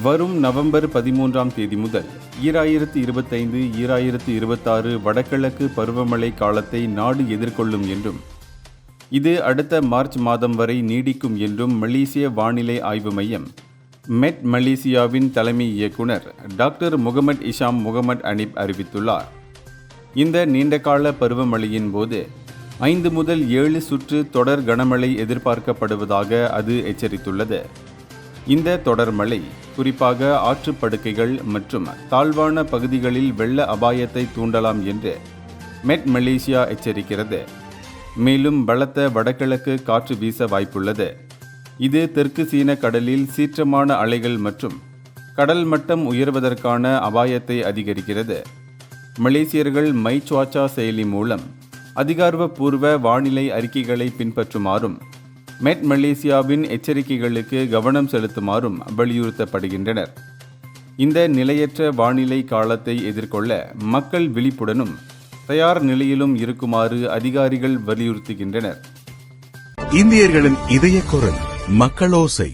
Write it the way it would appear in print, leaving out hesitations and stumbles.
வரும் நவம்பர் 13ஆம் தேதி முதல் 2025-2026 வடகிழக்கு பருவமழை காலத்தை நாடு எதிர்கொள்ளும் என்றும் இது அடுத்த மார்ச் மாதம் வரை நீடிக்கும் என்றும் மலேசிய வானிலை ஆய்வு மையம் மெட் மலேசியாவின் தலைமை இயக்குனர் டாக்டர் முகமது இஷாம் முகமது அனீப் அறிவித்துள்ளார். இந்த நீண்டகால பருவமழையின் போது 5 முதல் 7 சுற்று தொடர் கனமழை எதிர்பார்க்கப்படுவதாக அது எச்சரித்துள்ளது. இந்த தொடர் மழை குறிப்பாக ஆற்றுப்படுக்கைகள் மற்றும் தாழ்வான பகுதிகளில் வெள்ள அபாயத்தை தூண்டலாம் என்று மெட் மலேசியா எச்சரிக்கிறது. மேலும் பலத்த வடகிழக்கு காற்று வீச வாய்ப்புள்ளது. இது தெற்கு சீன கடலில் சீற்றமான அலைகள் மற்றும் கடல் மட்டம் உயர்வதற்கான அபாயத்தை அதிகரிக்கிறது. மலேசியர்கள் மை சுவாச்சா செயலி மூலம் அதிகாரப்பூர்வ வானிலை அறிக்கைகளை பின்பற்றுமாறும் மெட் மலேசியாவின் எச்சரிக்கைகளுக்கு கவனம் செலுத்துமாறும் வலியுறுத்தப்படுகின்றனர். இந்த நிலையற்ற வானிலை காலத்தை எதிர்கொள்ள மக்கள் விழிப்புடனும் தயார் நிலையிலும் இருக்குமாறு அதிகாரிகள் வலியுறுத்துகின்றனர். இந்தியர்களின் இதய குரல் மக்களோசை.